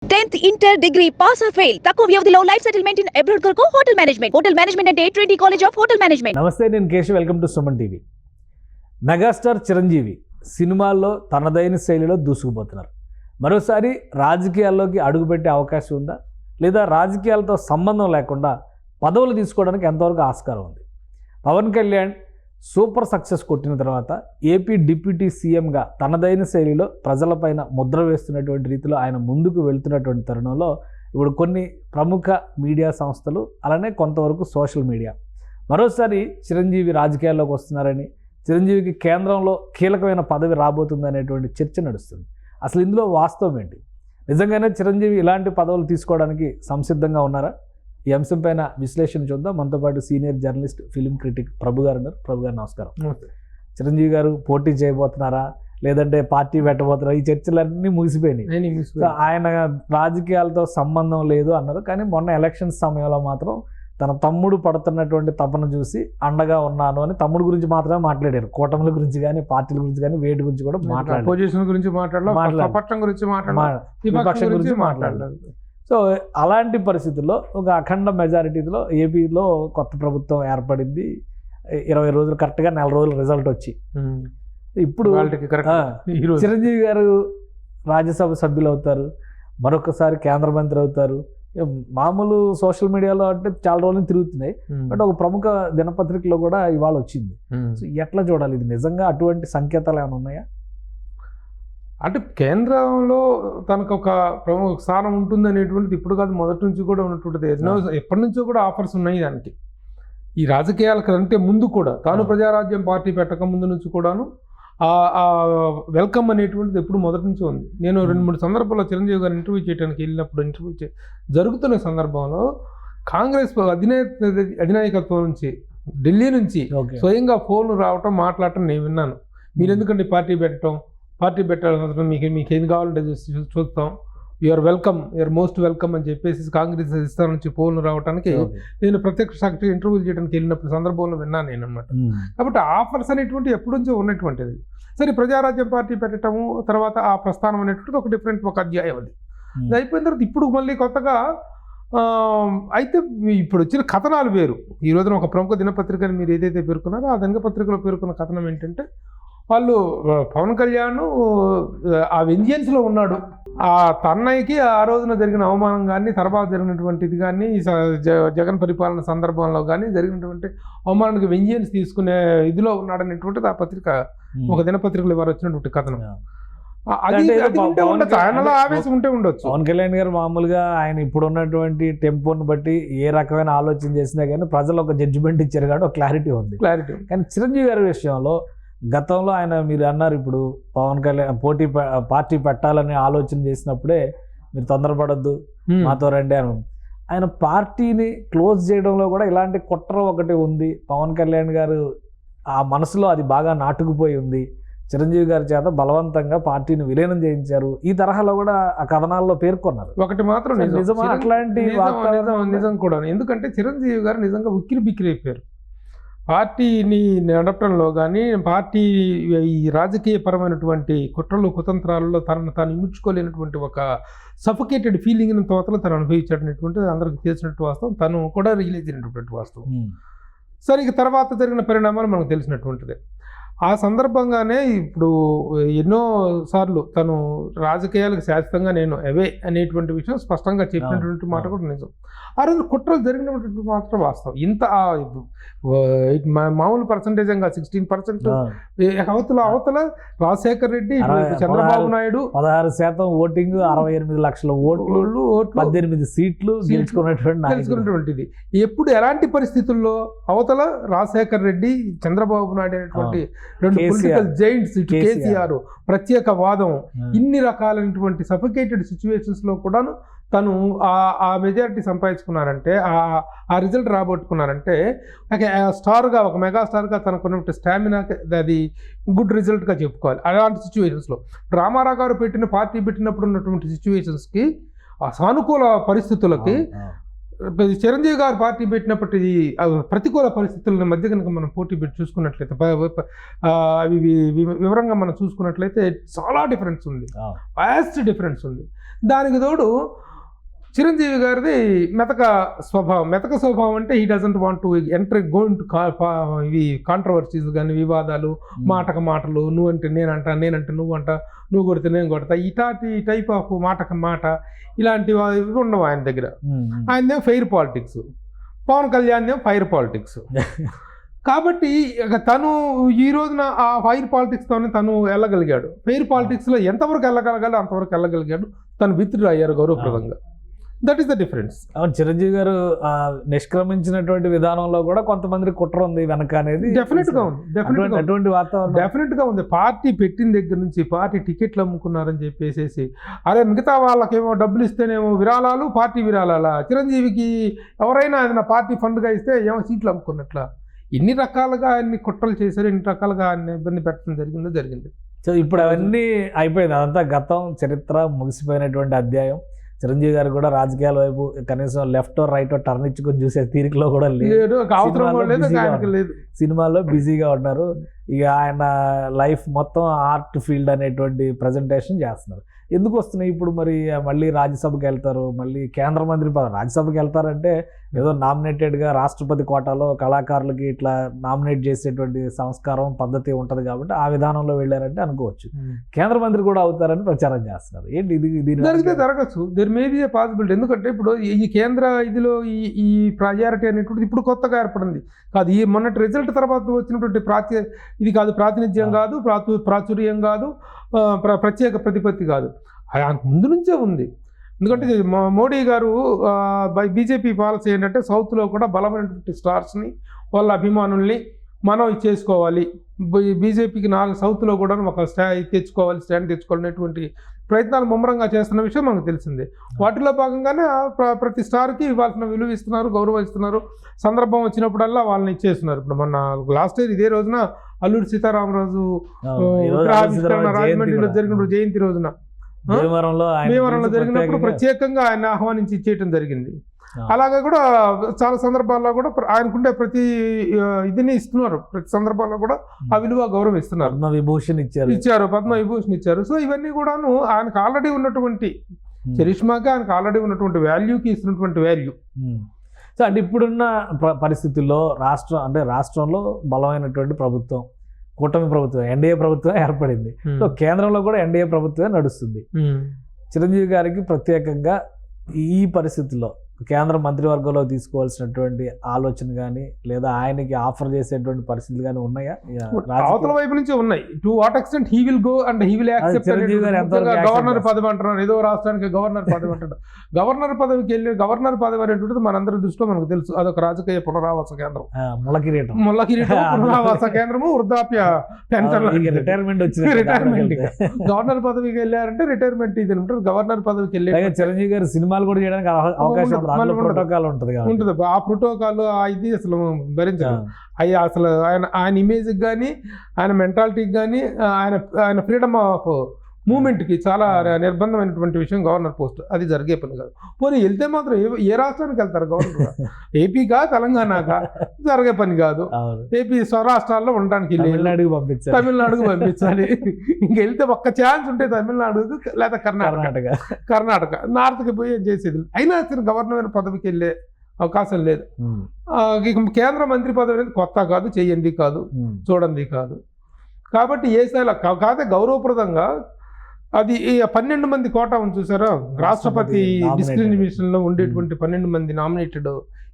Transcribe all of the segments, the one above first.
10th inter degree pass or fail తక్కువ వ్యవధిలో life settlement in abroad కొరకు hotel management అంటే Trinity college of hotel management. నమస్తే, నేను Keshav. Welcome to Suman TV. Megastar Chiranjeevi సినిమాల్లో తనదైన శైలిలో దూసుకుపోతున్నారు. మరోసారి రాజకీయాల్లోకి అడుగుపెట్టే అవకాశం ఉందా, లేదా రాజకీయాలతో సంబంధం లేకుండా పదవులు తీసుకోవడానికి ఎంతవరకు ఆస్కారం ఉంది? పవన్ కళ్యాణ్ సూపర్ సక్సెస్ కొట్టిన తర్వాత ఏపీ డిప్యూటీ సీఎంగా తనదైన శైలిలో ప్రజలపైన ముద్ర వేస్తున్నటువంటి రీతిలో ఆయన ముందుకు వెళ్తున్నటువంటి తరుణంలో ఇప్పుడు కొన్ని ప్రముఖ మీడియా సంస్థలు, అలానే కొంతవరకు సోషల్ మీడియా మరోసారి చిరంజీవి రాజకీయాల్లోకి వస్తున్నారని, చిరంజీవికి కేంద్రంలో కీలకమైన పదవి రాబోతుంది అనేటువంటి చర్చ నడుస్తుంది. అసలు ఇందులో వాస్తవం ఏంటి? నిజంగానే చిరంజీవి ఇలాంటి పదవులు తీసుకోవడానికి సంసిద్ధంగా ఉన్నారా? ఈ అంశం పైన విశ్లేషణ చూద్దాం. మనతో పాటు సీనియర్ జర్నలిస్ట్, ఫిలిం క్రిటిక్ ప్రభు గారు ఉన్నారు. ప్రభు గారు నమస్కారం. చిరంజీవి గారు పోటీ చేయబోతున్నారా, లేదంటే పార్టీ పెట్టబోతున్నారా? ఈ చర్చలన్నీ ముగిసిపోయినాయి. ఆయన రాజకీయాలతో సంబంధం లేదు అన్నారు, కానీ మొన్న ఎలక్షన్స్ సమయంలో మాత్రం తన తమ్ముడు పడుతున్నటువంటి తపన చూసి అండగా ఉన్నాను అని తమ్ముడు గురించి మాత్రమే మాట్లాడారు. కూటమిల గురించి కానీ, పార్టీల గురించి కానీ, వేటి గురించి కూడా మాట్లాడారు. పొజిషన్ గురించి విపక్షం గురించి మాట్లాడారు. సో అలాంటి పరిస్థితుల్లో ఒక అఖండ మెజారిటీలో ఏపీలో కొత్త ప్రభుత్వం ఏర్పడింది. 20 రోజులు, కరెక్ట్గా 4 రోజులు రిజల్ట్ వచ్చి ఇప్పుడు చిరంజీవి గారు రాజ్యసభ సభ్యులు అవుతారు, మరొకసారి కేంద్ర మంత్రి అవుతారు. మామూలు సోషల్ మీడియాలో అంటే చాలా రోజులు తిరుగుతున్నాయి, బట్ ఒక ప్రముఖ దినపత్రికలో కూడా ఇవాళ వచ్చింది. సో ఎట్లా చూడాలి? ఇది నిజంగా అటువంటి సంకేతాలు ఏమైనా ఉన్నాయా? అంటే కేంద్రంలో తనకు ఒక ప్రముఖ స్థానం ఉంటుంది అనేటువంటిది ఇప్పుడు కాదు, మొదటి నుంచి కూడా ఉన్నటువంటిది. ఎప్పటి నుంచో కూడా ఆఫర్స్ ఉన్నాయి దానికి. ఈ రాజకీయాల కంటే ముందు కూడా తాను ప్రజారాజ్యం పార్టీ పెట్టక ముందు నుంచి కూడాను వెల్కమ్ అనేటువంటిది ఎప్పుడు మొదటి నుంచి ఉంది. నేను 2-3 సందర్భాల్లో చిరంజీవి గారు ఇంటర్వ్యూ చేయడానికి వెళ్ళినప్పుడు జరుగుతున్న సందర్భంలో కాంగ్రెస్ అధినాయకత్వం నుంచి, ఢిల్లీ నుంచి స్వయంగా ఫోన్లు రావటం, మాట్లాడటం నేను విన్నాను. మీరు ఎందుకంటే పార్టీ పెట్టాల్సిన మీకు ఏం కావాలంటే చూస్తాం, you're welcome, you're most welcome అని చెప్పేసి కాంగ్రెస్ అధిష్టానం నుంచి ఫోన్లు రావడానికి నేను ప్రత్యక్ష సాక్షి ఇంటర్వ్యూ చేయడానికి వెళ్ళినప్పుడు సందర్భంలో విన్నాను నేను అనమాట. కాబట్టి ఆఫర్స్ అనేటువంటి ఎప్పటి నుంచో ఉన్నటువంటిది. సరే, ప్రజారాజ్యం పార్టీ పెట్టడము, తర్వాత ఆ ప్రస్థానం అనేటువంటిది ఒక డిఫరెంట్ ఒక అధ్యాయం. అది అయిపోయిన తర్వాత ఇప్పుడు మళ్ళీ కొత్తగా అయితే ఇప్పుడు వచ్చిన కథనాలు వేరు. ఈ రోజున ఒక ప్రముఖ దినపత్రికని మీరు ఏదైతే పేర్కొన్నారో ఆ దినపత్రికలో పేర్కొన్న కథనం ఏంటంటే, వాళ్ళు పవన్ కళ్యాణ్ ఆ వెంజియన్స్లో ఉన్నాడు. ఆ తన్నయ్యకి ఆ రోజున జరిగిన అవమానం కానీ, తర్వాత జరిగినటువంటిది కానీ, జగన్ పరిపాలన సందర్భంలో కానీ జరిగినటువంటి అవమానానికి వెంజియన్స్ తీసుకునే ఇదిలో ఉన్నాడనేటువంటిది ఆ పత్రిక, ఒక దినపత్రికలు వారు వచ్చినటువంటి కథనం. ఆయనలో ఆవేశం ఉంటే ఉండొచ్చు. పవన్ కళ్యాణ్ గారు మామూలుగా ఆయన ఇప్పుడు ఉన్నటువంటి టెంపోని బట్టి ఏ రకమైన ఆలోచన చేసినా కానీ ప్రజలు ఒక జడ్జిమెంట్ ఇచ్చారు కాబట్టి ఒక క్లారిటీ ఉంది. కానీ చిరంజీవి గారి విషయంలో గతంలో ఆయన, మీరు అన్నారు ఇప్పుడు పవన్ కళ్యాణ్ పార్టీ పెట్టాలని ఆలోచన చేసినప్పుడే మీరు తొందరపడద్దు, మాతో రండి అని. ఆయన పార్టీని క్లోజ్ చేయడంలో కూడా ఇలాంటి కుట్ర ఒకటి ఉంది. పవన్ కళ్యాణ్ గారు ఆ మనసులో అది బాగా నాటుకుపోయి ఉంది. చిరంజీవి గారి చేత బలవంతంగా పార్టీని విలీనం చేయించారు. ఈ తరహాలో కూడా ఆ కథనాల్లో పేర్కొన్నారు. ఒకటి మాత్రం నిజమా? అట్లాంటి నిజం కూడా. ఎందుకంటే చిరంజీవి గారు నిజంగా ఉక్కిరి బిక్కిరి అయిపోయారు పార్టీని నడపడంలో కానీ, పార్టీ ఈ రాజకీయ పరమైనటువంటి కుట్రలు కుతంత్రాలలో తాను ఇముడ్చుకోలేనటువంటి ఒక సఫికేటెడ్ ఫీలింగ్ని తను అనుభవించాడనేటువంటిది అందరికీ తెలిసినట్టు వాస్తవం, తను కూడా రియలైజ్ అయినటువంటి వాస్తవం. సరే, ఇక తర్వాత జరిగిన పరిణామాలు మనకు తెలిసినటువంటిదే. ఆ సందర్భంగానే ఇప్పుడు ఎన్నో సార్లు తను రాజకీయాలకు శాశ్వతంగా నేను అవే అనేటువంటి విషయం స్పష్టంగా చెప్పినటువంటి మాట కూడా నిజం. ఆ రోజు కుట్రలు జరిగినటువంటి మాత్రం వాస్తవం. ఇంత మామూలు పర్సంటేజ్ 16% అవతల రాజశేఖర్ రెడ్డి, చంద్రబాబు నాయుడు 16% ఓటింగ్, 68 లక్షల ఓట్లు, 18 సీట్లు గెలుచుకున్నటువంటిది. ఎప్పుడు ఎలాంటి పరిస్థితుల్లో అవతల రాజశేఖర్ రెడ్డి, చంద్రబాబు నాయుడు అనేటువంటి 2 పొలిటికల్ జైంట్స్, ఇటు కేసీఆర్ ప్రత్యేక వాదం, ఇన్ని రకాలైనటువంటి సఫికేటెడ్ సిచ్యువేషన్స్ లో కూడాను తను ఆ మెజారిటీ సంపాదించుకున్నారంటే, ఆ రిజల్ట్ రాబట్టుకున్నారంటే, స్టార్గా, ఒక మెగాస్టార్గా తనకున్నటువంటి స్టామినా అది గుడ్ రిజల్ట్గా చెప్పుకోవాలి. అలాంటి సిచ్యువేషన్స్లో రామారావు గారు పార్టీ పెట్టినప్పుడు ఉన్నటువంటి సిచ్యువేషన్స్కి, ఆ సానుకూల పరిస్థితులకి చిరంజీవి గారు పార్టీ పెట్టినప్పటి ప్రతికూల పరిస్థితుల మధ్య కనుక మనం పోటీ పెట్టి చూసుకున్నట్లయితే అవి వివరంగా మనం చూసుకున్నట్లయితే చాలా డిఫరెన్స్ ఉంది, వాస్ట్ డిఫరెన్స్ ఉంది. దానికి తోడు చిరంజీవి గారిది మెతక స్వభావం అంటే he doesn't want to enter going to ఇవి కాంట్రవర్సీస్ కానీ వివాదాలు, మాటకు మాటలు, నువ్వంటే నేనంటే నువ్వు కొడితే నేను కొడతా, ఇటాటి టైప్ ఆఫ్ మాటకు మాట ఇలాంటివి ఉండవు ఆయన దగ్గర. ఆయనదేమో ఫెయిర్ పాలిటిక్స్, పవన్ కళ్యాణ్ ఏమో ఫైర్ పాలిటిక్స్. కాబట్టి తను ఈ రోజున ఆ ఫైర్ పాలిటిక్స్తోనే తను వెళ్ళగలిగాడు. ఫెయిర్ పాలిటిక్స్లో ఎంతవరకు వెళ్ళగలగాలో అంతవరకు వెళ్ళగలిగాడు. తను విత్డ్రా అయ్యారు గౌరవప్రదంగా. That is the difference. Chiranjeevi గారు నిష్క్రమించినటువంటి విధానంలో కూడా కొంతమంది కుట్ర ఉంది వెనక అనేది డెఫినెట్గా ఉంది. అటువంటి వాతావరణం డెఫినెట్గా ఉంది. పార్టీ పెట్టిన దగ్గర నుంచి పార్టీ టికెట్లు అమ్ముకున్నారని చెప్పేసి, అరే మిగతా వాళ్ళకేమో డబ్బులు ఇస్తేనేమో విరాళాలు, పార్టీ విరాళాలా, చిరంజీవికి ఎవరైనా ఏదైనా పార్టీ ఫండ్గా ఇస్తే ఏమో సీట్లు అమ్ముకున్నట్లా, ఎన్ని రకాలుగా ఆయన్ని కుట్రలు చేశారు, ఎన్ని రకాలుగా ఆయన ఇబ్బంది పెట్టడం జరిగింది. సో ఇప్పుడు అవన్నీ అయిపోయింది, అదంతా గతం, చరిత్ర, ముగిసిపోయినటువంటి అధ్యాయం. చిరంజీవి గారు కూడా రాజకీయాల వైపు కనీసం లెఫ్ట్ రైట్ టర్న్ ఇచ్చుకొని చూసే తీరికలో కూడా లేదు, సినిమాల్లో బిజీగా ఉన్నారు. ఇక ఆయన లైఫ్ మొత్తం ఆర్ట్ ఫీల్డ్ అనేటువంటి ప్రజెంటేషన్ చేస్తున్నారు. ఎందుకు వస్తున్నాయి ఇప్పుడు? మరి మళ్ళీ రాజ్యసభకి వెళ్తారు, మళ్ళీ కేంద్ర మంత్రి పదవి. రాజ్యసభకి వెళ్తారంటే ఏదో నామినేటెడ్గా రాష్ట్రపతి కోటాలో కళాకారులకి ఇట్లా నామినేట్ చేసేటువంటి సంస్కారం పద్ధతి ఉంటుంది కాబట్టి ఆ విధానంలో వెళ్ళారంటే అనుకోవచ్చు. కేంద్ర మంత్రి కూడా అవుతారని ప్రచారం చేస్తున్నారు. ఏంటి ఇది జరగచ్చు, there may be a possibility. ఎందుకంటే ఇప్పుడు ఈ కేంద్ర ఇదిలో ఈ ప్రయారిటీ అనేటువంటిది ఇప్పుడు కొత్తగా ఏర్పడింది కాదు. ఈ మొన్నటి రిజల్ట్ తర్వాత వచ్చినటువంటి ఇది కాదు, ప్రాతినిధ్యం కాదు, ప్రాచుర్యం కాదు, ప్రత్యేక ప్రతిపత్తి కాదు, ముందు నుంచే ఉంది. ఎందుకంటే మోడీ గారు బీజేపీ పాలసీ ఏంటంటే సౌత్లో కూడా బలమైనటువంటి స్టార్స్ని, వాళ్ళ అభిమానుల్ని మనం చేసుకోవాలి, బీజేపీకి సౌత్లో కూడా ఒక స్టాండ్ తెచ్చుకోవాలనేటువంటి ప్రయత్నాలు ముమ్మరంగా చేస్తున్న విషయం మనకు తెలిసిందే. వాటిలో భాగంగానే ప్రతి స్టార్కి ఇవ్వాల్సిన విలువ ఇస్తున్నారు, గౌరవం ఇస్తున్నారు. సందర్భం వచ్చినప్పుడల్లా వాళ్ళని ఇచ్చేస్తున్నారు. ఇప్పుడు మొన్న లాస్ట్ ఇయర్ ఇదే రోజున అల్లూరి సీతారామరాజు రాజమండ్రిలో జరిగిన జయంతి రోజున భీమవరంలో జరిగినప్పుడు ప్రత్యేకంగా ఆయన ఆహ్వానించి ఇచ్చేయటం జరిగింది. అలాగే కూడా చాలా సందర్భాల్లో కూడా ఆయనకుండే ప్రతి ఇదిని ఇస్తున్నారు, ప్రతి సందర్భాల్లో కూడా ఆ విలువ గౌరవం ఇస్తున్నారు. పద్మ విభూషణ్ ఇచ్చారు. సో ఇవన్నీ కూడాను ఆయనకు ఆల్రెడీ ఉన్నటువంటి చరిష్మాకి, ఆయనకు ఆల్రెడీ ఉన్నటువంటి వాల్యూకి ఇస్తున్నటువంటి వాల్యూ. సో అంటే ఇప్పుడున్న పరిస్థితుల్లో రాష్ట్రంలో బలమైనటువంటి ప్రభుత్వం, కూటమి ప్రభుత్వం, ఎన్డీఏ ప్రభుత్వం ఏర్పడింది. సో కేంద్రంలో కూడా ఎన్డీఏ ప్రభుత్వమే నడుస్తుంది. చిరంజీవి గారికి ప్రత్యేకంగా ఈ పరిస్థితుల్లో కేంద్ర మంత్రివర్గంలో తీసుకోవాల్సినటువంటి ఆలోచన కానీ లేదా ఆయనకి ఆఫర్ చేసేటువంటి పరిస్థితులు కానీ ఉన్నాయా? అవతల వైపు నుంచి ఉన్నాయి. To what extent he will go and he will accept. Governor పదవి అంటున్నారు, ఏదో రాష్ట్రానికి గవర్నర్ పదవి అంటారు. గవర్నర్ పదవికి వెళ్ళి గవర్నర్ పదవి అనేటువంటిది మనందరి దృష్టిలో మనకు తెలుసు, అదొక రాజకీయ పునరావాస కేంద్రం, ముళ్ళ కిరీటం పునరావాస కేంద్రము, వృద్ధాప్య పెన్షన్, రిటైర్మెంట్. గవర్నర్ పదవికి వెళ్ళారంటే రిటైర్మెంట్ ఇది అంటారు. గవర్నర్ పదవికి వెళ్ళి చిరంజీవి గారు సినిమాలు కూడా చేయడానికి అవకాశం ఉంటుంది. ఆ ప్రోటోకాల్ ఇది అసలు భరించదు. అవి అసలు ఆయన ఇమేజ్కి కానీ, ఆయన మెంటాలిటీకి కానీ, ఆయన ఫ్రీడమ్ ఆఫ్ మూమెంట్కి చాలా నిర్బంధమైనటువంటి విషయం గవర్నర్ పోస్ట్. అది జరిగే పని కాదు. పోనీ వెళ్తే మాత్రం ఏ రాష్ట్రానికి వెళ్తారు గవర్నర్? ఏపీకా తెలంగాణకా? జరిగే పని కాదు. ఏపీ స్వరాష్ట్రాల్లో ఉండడానికి తమిళనాడుకు పంపించాలి. ఇంకెళ్తే ఒక్క ఛాన్స్ ఉంటే తమిళనాడుకు లేదా కర్ణాటక నార్త్కి పోయి చేసేది. అయినా అతను గవర్నర్ పదవికి వెళ్ళే అవకాశం లేదు. కేంద్ర మంత్రి పదవి అనేది కొత్త కాదు, చెయ్యండి కాదు, చూడండి కాదు. కాబట్టి ఏ స్థాయిలో కాదే గౌరవప్రదంగా అది 12 మంది కోటా ఉంది చూసారా, రాష్ట్రపతి డిస్క్రిమినేషన్లో ఉండేటువంటి 12 మంది నామినేటెడ్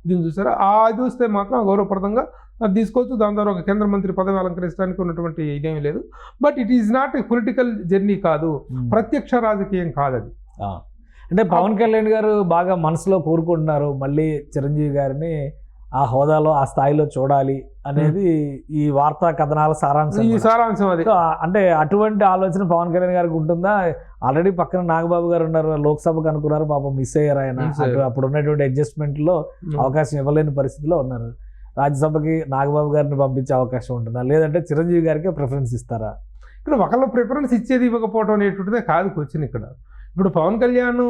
ఇది చూసారా, అది వస్తే మాత్రం గౌరవప్రదంగా అది తీసుకోవచ్చు. దాని ద్వారా ఒక కేంద్ర మంత్రి పదవి అలంకరించడానికి ఉన్నటువంటి ఇదేమీ లేదు. But it is not a political journey కాదు, ప్రత్యక్ష రాజకీయం కాదు అది. అంటే పవన్ కళ్యాణ్ గారు బాగా మనసులో కోరుకుంటున్నారు మళ్ళీ చిరంజీవి గారిని ఆ హోదాలో, ఆ స్థాయిలో చూడాలి అనేది ఈ వార్తా కథనాల సారాంశం. అది అంటే అటువంటి ఆలోచన పవన్ కళ్యాణ్ గారికి ఉంటుందా? ఆల్రెడీ పక్కన నాగబాబు గారు ఉన్నారు, లోక్సభకు అనుకున్నారు, పాపం మిస్ అయ్యారు ఆయన. అప్పుడు ఉన్నటువంటి అడ్జస్ట్మెంట్లో అవకాశం ఇవ్వలేని పరిస్థితిలో ఉన్నారు. రాజ్యసభకి నాగబాబు గారిని పంపించే అవకాశం ఉంటుందా, లేదంటే చిరంజీవి గారికి ప్రిఫరెన్స్ ఇస్తారా? ఇక్కడ ఒకళ్ళ ప్రిఫరెన్స్ ఇచ్చేది ఇవ్వకపోవడం అనేటువంటిదే కాదు క్వశ్చన్. ఇక్కడ ఇప్పుడు పవన్ కళ్యాణ్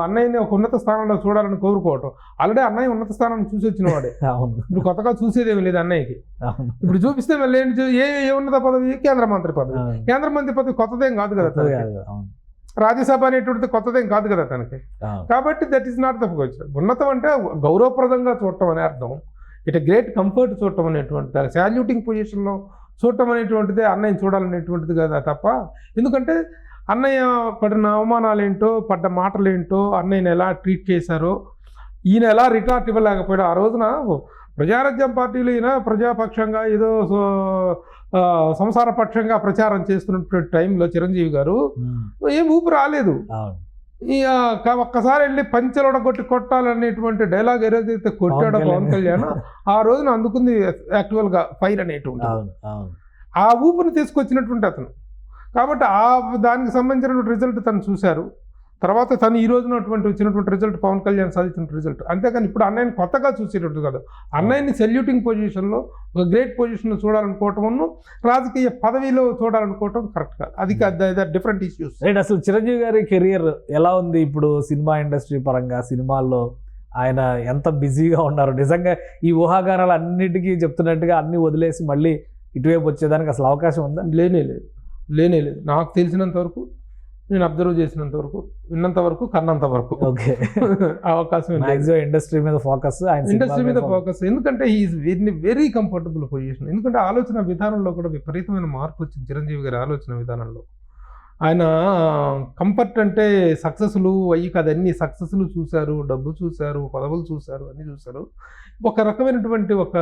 అన్నయ్యని ఒక ఉన్నత స్థానంలో చూడాలని కోరుకోవటం, ఆల్రెడీ అన్నయ్య ఉన్నత స్థానాన్ని చూసి వచ్చిన వాడే. అవును ఇప్పుడు కొత్తగా చూసేదేమి లేదు అన్నయ్యకి. అవును ఇప్పుడు చూపిస్తే మళ్ళీ ఏంటి, ఏ ఉన్నత పదవి? కేంద్ర మంత్రి పదవి. కేంద్ర మంత్రి పదవి కొత్తదేం కాదు కదా తనకి. అవును రాజ్యసభ అనేటువంటిది కొత్తదేం కాదు కదా తనకి. అవును కాబట్టి that is not the question. ఉన్నతం అంటే గౌరవప్రదంగా చూడటం అనే అర్థం. ఇట్ గ్రేట్ కంఫర్ట్ చూడటం అనేటువంటిది, శాల్యూటింగ్ పొజిషన్లో చూడటం అనేటువంటిదే అన్నయ్యని చూడాలనేటువంటిది కదా తప్ప. ఎందుకంటే అన్నయ్య పడిన అవమానాలు ఏంటో, పడ్డ మాటలు ఏంటో, అన్నయ్యని ఎలా ట్రీట్ చేశారో, ఈయన ఎలా రిటార్ట్ ఇవ్వలేకపోయాడు. ఆ రోజున ప్రజారాజ్యం పార్టీలు ఈయన ప్రజాపక్షంగా ఏదో సంసార పక్షంగా ప్రచారం చేస్తున్నటువంటి టైంలో చిరంజీవి గారు ఏం ఊపు రాలేదు. ఒక్కసారి వెళ్ళి పంచెలొడగొట్టి కొట్టాలనేటువంటి డైలాగ్ ఏదైతే కొట్టాడో పవన్ కళ్యాణ్, ఆ రోజున అందుకుంది యాక్చువల్గా ఫైర్ అనేటువంటి ఆ ఊపుని తీసుకొచ్చినటువంటి అతను. కాబట్టి దానికి సంబంధించినటువంటి రిజల్ట్ తను చూశారు. తర్వాత తను ఈ రోజున వచ్చినటువంటి రిజల్ట్ పవన్ కళ్యాణ్ సాధించిన రిజల్ట్. అంతేకాని ఇప్పుడు అన్నయ్యని కొత్తగా చూసేటట్టు కాదు. అన్నయ్యని సెల్యూటింగ్ పొజిషన్లో, ఒక గ్రేట్ పొజిషన్లో చూడాలనుకోవటం, రాజకీయ పదవిలో చూడాలనుకోవటం కరెక్ట్ కాదు. అది డిఫరెంట్ ఇష్యూస్. రైట్. అసలు చిరంజీవి గారి కెరియర్ ఎలా ఉంది ఇప్పుడు సినిమా ఇండస్ట్రీ పరంగా? సినిమాల్లో ఆయన ఎంత బిజీగా ఉన్నారు? నిజంగా ఈ ఊహాగానాలు అన్నిటికీ చెప్తున్నట్టుగా అన్ని వదిలేసి మళ్ళీ ఇటువైపు వచ్చేదానికి అసలు అవకాశం ఉందా? లేనే లేదు. నాకు తెలిసినంత వరకు, నేను అబ్జర్వ్ చేసినంత వరకు, విన్నంత వరకు, కన్నంత వరకు ఓకే అవకాశం ఇండస్ట్రీ మీద ఫోకస్, ఇండస్ట్రీ మీద ఫోకస్. ఎందుకంటే ఈజ్ వెరీ కంఫర్టబుల్ పొజిషన్. ఎందుకంటే ఆలోచన విధానంలో కూడా విపరీతమైన మార్పు వచ్చింది చిరంజీవి గారి ఆలోచన విధానంలో. ఆయన కంఫర్ట్ అంటే సక్సెస్లు అయ్యి కదన్నీ సక్సెస్లు చూశారు, డబ్బు చూశారు, పదవులు చూశారు, అన్నీ చూశారు. ఒక రకమైనటువంటి ఒక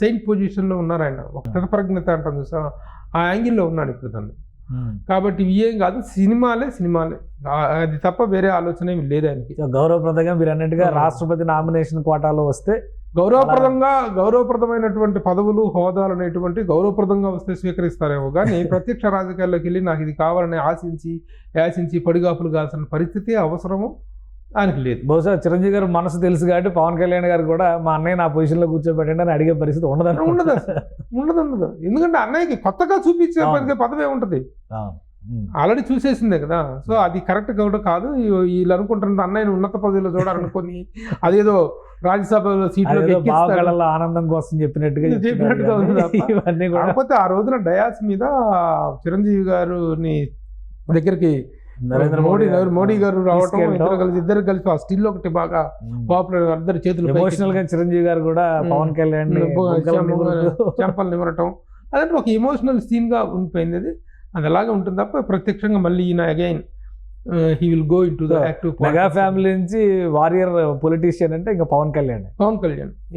సెయింట్ పొజిషన్లో ఉన్నారు ఆయన. ఒక స్థితప్రజ్ఞత అంటాం చూసా, ఆ యాంగిల్లో ఉన్నాడు ఇప్పుడు తను. కాబట్టి ఏం కాదు, సినిమాలే. అది తప్ప వేరే ఆలోచన ఏమి లేదు ఆయనకి. గౌరవప్రదంగా మీరు అన్నట్టుగా రాష్ట్రపతి నామినేషన్ కోటాలో వస్తే గౌరవప్రదమైనటువంటి పదవులు, హోదాలు అనేటువంటి గౌరవప్రదంగా వస్తే స్వీకరిస్తారేమో కానీ ప్రత్యక్ష రాజకీయాల్లోకి వెళ్ళి నాకు ఇది కావాలని యాసించి పడిగాపులు కాల్సిన పరిస్థితి, అవసరము ఆయనకి లేదు. బహుశా చిరంజీవి గారు మనసు తెలుసు కాబట్టి పవన్ కళ్యాణ్ గారు కూడా మా అన్నయ్య నా పొజిషన్లో కూర్చోబెట్టండి అని అడిగే పరిస్థితి ఉండదు. ఎందుకంటే అన్నయ్యకి కొత్తగా చూపించే పదవే ఉంటుంది, ఆల్రెడీ చూసేసిందే కదా. సో అది కరెక్ట్ కూడా కాదు. వీళ్ళు అనుకుంటున్నది అన్నయ్యని ఉన్నత పదవిలో చూడాలనుకొని అదేదో రాజ్యసభలో సీట్లో ఆనందం కోసం చెప్పినట్టుగా కాకపోతే ఆ రోజున డయాస్ మీద చిరంజీవి గారిని దగ్గరికి మోడీ గారు రావటం, ఇద్దరు కలిసి ఆ స్టిల్ ఒకటి బాగా పాపులర్, అందరి చేతులు ఎమోషనల్ గా చిరంజీవి గారు కూడా పవన్ కళ్యాణ్ చెంపలు నిమరటం, అదంటే ఒక ఎమోషనల్ సీన్ గా ఉండిపోయింది. అది అలాగే ఉంటుంది తప్ప ప్రత్యక్షంగా మళ్ళీ ఈయన again he will go in to the active. Mega family నుంచి వారియర్ పొలిటీషియన్ అంటే ఇంకా పవన్ కళ్యాణ్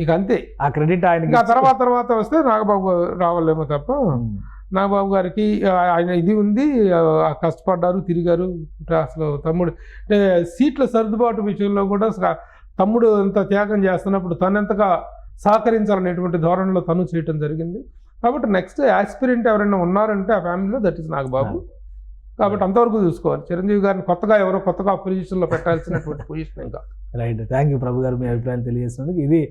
ఇక అంతే. ఆ క్రెడిట్ ఆయన తర్వాత వస్తే నాగబాబు రావాలేమో తప్ప, నాగబాబు గారికి ఆయన ఇది ఉంది, కష్టపడ్డారు, తిరిగారు. అసలు తమ్ముడు అంటే సీట్ల సర్దుబాటు విషయంలో కూడా తమ్ముడు ఎంత త్యాగం చేస్తున్నప్పుడు తనెంతగా సహకరించాలనేటువంటి ధోరణిలో తను చేయటం జరిగింది. కాబట్టి నెక్స్ట్ యాస్పిరెంట్ ఎవరైనా ఉన్నారంటే ఆ ఫ్యామిలీలో దట్ ఈస్ నాగబాబు. కాబట్టి అంతవరకు చూసుకోవాలి. చిరంజీవి గారిని కొత్తగా పొజిషన్లో పెట్టాల్సినటువంటి పొజిషన్ ఇంకా. రైట్. థ్యాంక్ యూ ప్రభు గారు, మీ అభిప్రాయం తెలియజేసినందుకు. ఇది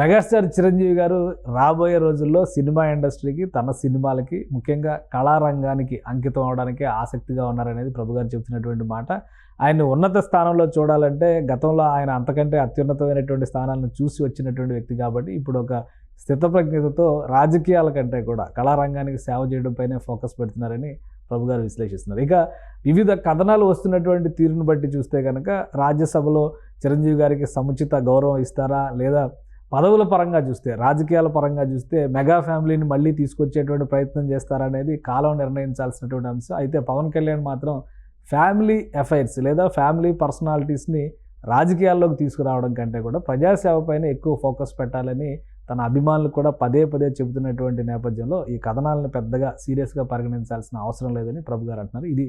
మెగాస్టార్ చిరంజీవి గారు రాబోయే రోజుల్లో సినిమా ఇండస్ట్రీకి, తన సినిమాలకి, ముఖ్యంగా కళారంగానికి అంకితం అవడానికి ఆసక్తిగా ఉన్నారనేది ప్రభు గారు చెప్తున్నటువంటి మాట. ఆయన ఉన్నత స్థానంలో చూడాలంటే గతంలో ఆయన అంతకంటే అత్యున్నతమైనటువంటి స్థానాలను చూసి వచ్చినటువంటి వ్యక్తి కాబట్టి ఇప్పుడు ఒక స్థితప్రజ్ఞతతో రాజకీయాల కంటే కూడా కళారంగానికి సేవ చేయడంపైనే ఫోకస్ పెడుతున్నారని ప్రభు గారు విశ్లేషిస్తున్నారు. ఇక వివిధ కథనాలు వస్తున్నటువంటి తీరును బట్టి చూస్తే కనుక రాజ్యసభలో చిరంజీవి గారికి సముచిత గౌరవం ఇస్తారా, లేదా పదవుల పరంగా చూస్తే, రాజకీయాల పరంగా చూస్తే మెగా ఫ్యామిలీని మళ్ళీ తీసుకొచ్చేటువంటి ప్రయత్నం చేస్తారనేది కాలం నిర్ణయించాల్సినటువంటి అంశం. అయితే పవన్ కళ్యాణ్ మాత్రం ఫ్యామిలీ అఫైర్స్ లేదా ఫ్యామిలీ పర్సనాలిటీస్ని రాజకీయాల్లోకి తీసుకురావడం కంటే కూడా ప్రజాసేవ పైన ఎక్కువ ఫోకస్ పెట్టాలని తన అభిమానులు కూడా పదే చెబుతున్నటువంటి నేపథ్యంలో ఈ కథనాలను పెద్దగా సీరియస్గా పరిగణించాల్సిన అవసరం లేదని ప్రభు గారు అంటున్నారు. ఇది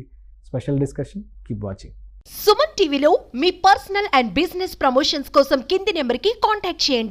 special discussion. Keep watching. Suman టీవీలో మీ పర్సనల్ అండ్ బిజినెస్ ప్రమోషన్స్ కోసం కింది నెంబర్కి కాంటాక్ట్ చేయండి.